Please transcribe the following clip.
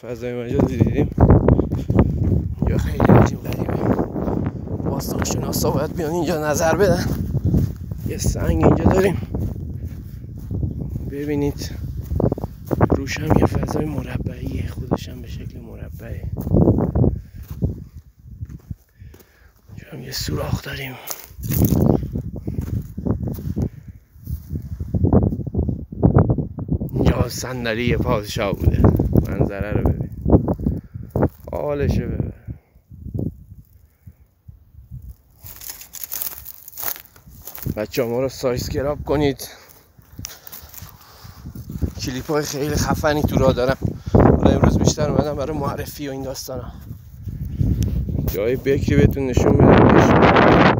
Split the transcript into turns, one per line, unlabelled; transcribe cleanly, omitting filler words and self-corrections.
فضای مجازی دیدیم یا خیلی عجیب غریبه. باستانشناسا باید بیان اینجا نظر بدن. یه سنگ اینجا داریم ببینید، روش هم یه فضای مربعیه، خودش هم به شکل مربعه. اینجا هم یه سوراخ داریم. اینجا صندلی پادشاه بوده. منظره رو ببین، حالشه ببین. بچه ها ما رو سابسکرایب کنید. کلیپ های خیلی خفنی تو راه دارم. حالا امروز بیشتر اومدم برای معرفی و این داستانا. جای بکری بهتون نشون بدم.